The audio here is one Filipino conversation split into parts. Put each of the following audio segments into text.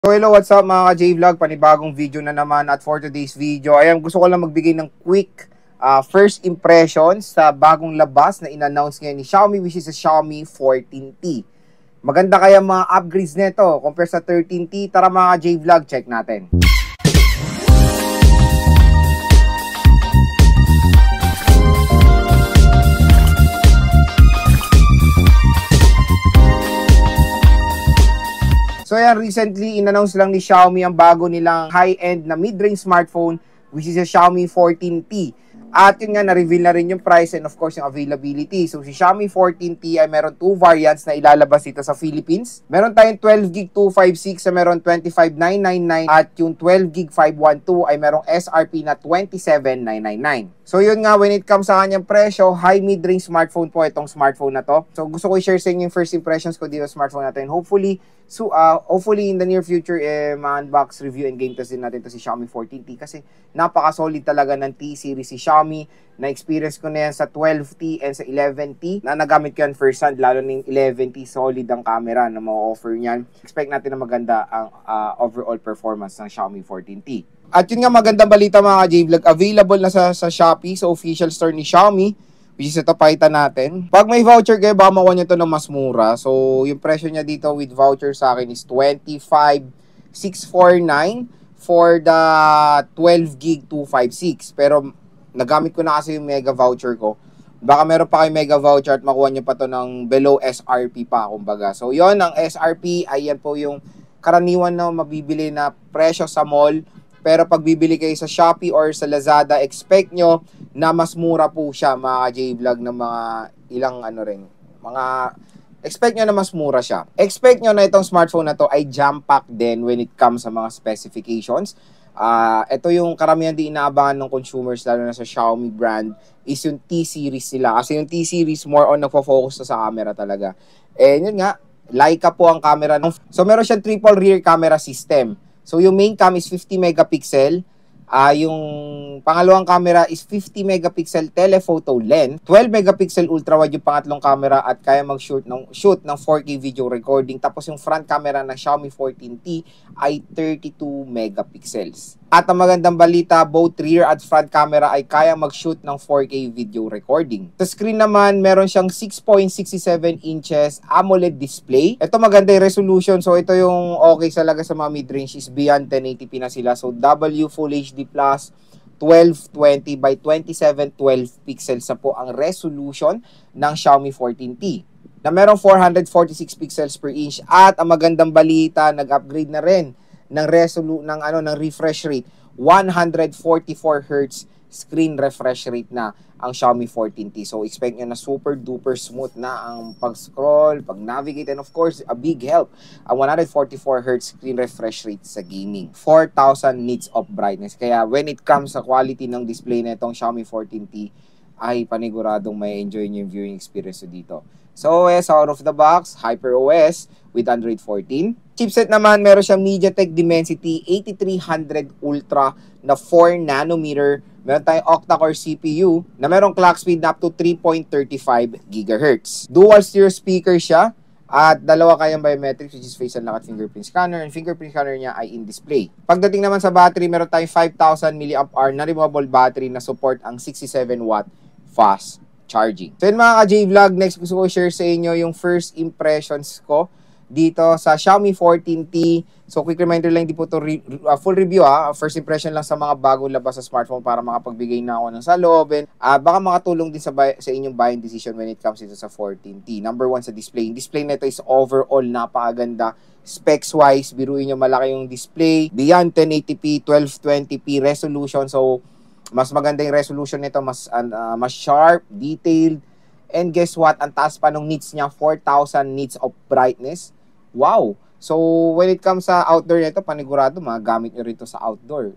So hello, what's up mga ka-J-Vlog? Panibagong video na naman at for today's video, ayan, gusto ko lang magbigay ng quick first impressions sa bagong labas na in-announce ngayon ni Xiaomi, which is sa Xiaomi 14T. Maganda kaya mga upgrades nito compare sa 13T? Tara mga ka-J-Vlog, check natin. So ayan, recently in-announce lang ni Xiaomi ang bago nilang high-end na mid-range smartphone, which is a Xiaomi 14T. At yun nga, na-reveal na rin yung price and of course yung availability. So si Xiaomi 14T ay meron 2 variants na ilalabas dito sa Philippines. Meron tayong 12GB 256 na meron 25,999 at yung 12GB 512 ay merong SRP na 27,999. So yun nga, when it comes sa kanyang presyo, high mid-range smartphone po itong smartphone na to. So gusto ko i-share sa inyo yung first impressions ko dito sa smartphone natin. Hopefully in the near future, ma-unbox, review, and game test din natin to si Xiaomi 14T kasi napaka-solid talaga ng T-series si Xiaomi. Na-experience ko na yan sa 12T and sa 11T na nagamit ko yan first hand, lalo na yung 11T, solid ang camera na ma-offer niyan. Expect natin na maganda ang overall performance ng Xiaomi 14T. At yun nga, magandang balita mga ka-J-Vlog, available na sa Shopee, sa official store ni Xiaomi, which is ito, pakita natin. Pag may voucher kayo, baka makuha nyo ito ng mas mura. So, yung presyo niya dito with voucher sa akin is 25,649 for the 12GB 256. Pero, nagamit ko na kasi yung mega voucher ko. Baka meron pa kayo mega voucher at makuha nyo pa to ng below SRP pa, kumbaga. So, yon ang SRP, ayan po yung karaniwan na mabibili na presyo sa mall. Pero pag bibili kayo sa Shopee or sa Lazada, expect nyo na mas mura po siya mga J-Vlog ng mga ilang expect nyo na mas mura siya. Expect nyo na itong smartphone na to ay jam-packed din when it comes sa mga specifications. Ito yung karamihan din inaabangan ng consumers lalo na sa Xiaomi brand is yung T-series sila. Kasi yung T-series more on nagpo-focus sa camera talaga. And yun nga, Leica po ang camera. So meron siyang triple rear camera system. So, yung main cam is 50 megapixel. Yung pangalawang camera is 50 megapixel telephoto lens. 12 megapixel ultra-wide yung pangatlong camera at kaya mag-shoot ng 4K video recording. Tapos yung front camera ng Xiaomi 14T ay 32 megapixels. At ang magandang balita, both rear at front camera ay kaya mag-shoot ng 4K video recording. Sa screen naman, meron siyang 6.67 inches AMOLED display. Ito maganda yung resolution. So ito yung okay talaga sa mga mid-range is beyond 1080p na sila. So W Full HD Plus 1220 by 2712 pixels na po ang resolution ng Xiaomi 14T. Na merong 446 pixels per inch. At ang magandang balita, nag-upgrade na rin ng refresh rate. 144Hz screen refresh rate na ang Xiaomi 14T. So expect nyo na super duper smooth na ang pag-scroll, pag-navigate, and of course, a big help ang 144Hz screen refresh rate sa gaming. 4,000 nits of brightness. Kaya when it comes sa quality ng display na itong Xiaomi 14T, ay paniguradong may enjoy nyo yung viewing experience dito. So OS out of the box, HyperOS with Android 14. Chipset naman, meron siyang MediaTek Dimensity 8300 Ultra na 4nm. Meron tayong octa-core CPU na merong clock speed na up to 3.35 GHz. Dual stereo speaker siya at dalawa kayang biometrics, which is face unlock at fingerprint scanner. And fingerprint scanner niya ay in-display. Pagdating naman sa battery, meron tayong 5,000 mAh na removable battery na support ang 67W fast charging. So yun mga ka-J-Vlog, next gusto ko share sa inyo yung first impressions ko dito sa Xiaomi 14T. So quick reminder lang, hindi po ito full review First impression lang sa mga bagong labas sa smartphone para makapagbigay na ako ng saloobin. Baka makatulong din sa inyong buying decision when it comes ito sa 14T. Number 1 sa display. Yung display nito is overall napakaganda. Specs wise, biruin nyo malaki yung display. Beyond 1080p, 1220p resolution. So mas maganda yung resolution nito, mas sharp, detailed. And guess what? Ang taas pa ng nits niya, 4,000 nits of brightness. Wow! So, when it comes sa outdoor nito, panigurado magagamit nyo rito sa outdoor.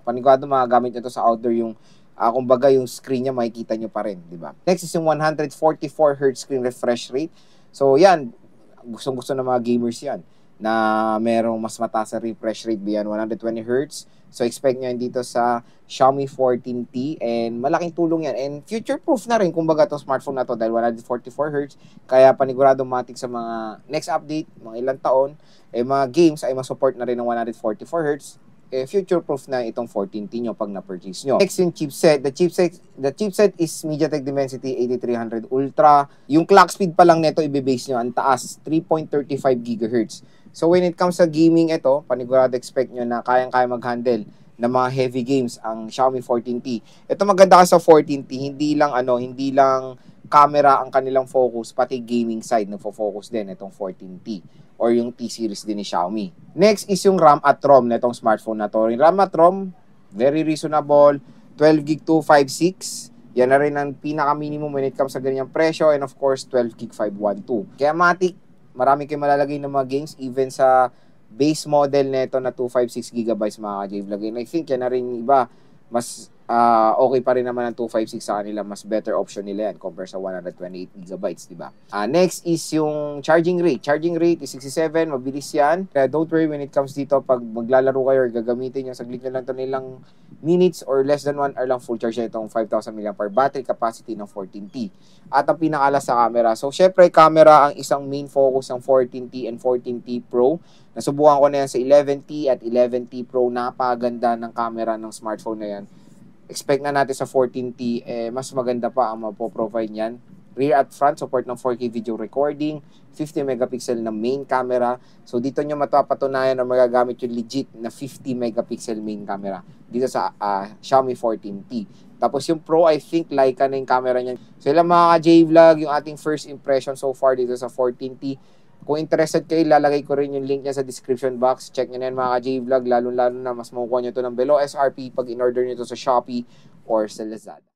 Panigurado magagamit nyo ito sa outdoor yung, kumbaga yung screen niya, makikita nyo pa rin, di ba? Next is yung 144Hz screen refresh rate. So, yan. Gustong-gusto ng mga gamers yan. na merong mas mataas na refresh rate beyond 120Hz. So, expect nyo yan dito sa Xiaomi 14T and malaking tulong yan. And future-proof na rin, kumbaga, itong smartphone na to dahil 144Hz. Kaya panigurado matik sa mga next update, mga ilang taon, mga games ay masupport na rin ng 144Hz. Future-proof na itong 14T nyo pag na-purchase nyo. Next yung chipset. The chipset is MediaTek Dimensity 8300 Ultra. Yung clock speed pa lang nito ibibase nyo, ang taas, 3.35 GHz. So when it comes sa gaming ito, panigurado expect nyo na kayang-kaya mag-handle ng mga heavy games ang Xiaomi 14T. Ito maganda ka sa 14T, hindi lang camera ang kanilang focus, pati gaming side nagfo-focus din itong 14T or yung T series din ni Xiaomi. Next is yung RAM at ROM na itong smartphone na to. Yung RAM at ROM, very reasonable, 12GB 256. Yan na rin ang pinaka-minimum when it comes sa ganyang presyo, and of course 12GB 512. Kaya matik, marami kayong malalagay ng mga games even sa base model nito na 256GB mga ka-J-Vlog. And I think yan na rin iba, mas okay pa rin naman ang 256 sa kanila, mas better option nila yan compare sa 128GB, di ba? Next is yung charging rate. Charging rate is 67, mabilis yan. Kaya don't worry when it comes dito, pag maglalaro kayo or gagamitin yung saglit nyo lang ito nilang minutes or less than 1 hour lang full charge na itong 5,000 mAh battery capacity ng 14T. At ang pinakalas sa camera. So, syempre, camera ang isang main focus ng 14T and 14T Pro. Nasubukan ko na yan sa 11T at 11T Pro. Napaganda ng camera ng smartphone na yan. Expect na natin sa 14T, mas maganda pa ang mapoprovide niyan. Rear at front, support ng 4K video recording, 50 megapixel na main camera. So, dito nyo matapatunayan na magagamit yung legit na 50 megapixel main camera dito sa Xiaomi 14T. Tapos yung Pro, I think Leica na yung camera niyan. So, ilang mga J-Vlog, yung ating first impression so far dito sa 14T. Kung interested kayo, lalagay ko rin yung link niya sa description box. Check nyo na yan mga ka-J-Vlog, lalo-lalo na mas makukuha nyo ito ng below SRP pag in-order nyo ito sa Shopee or sa Lazada.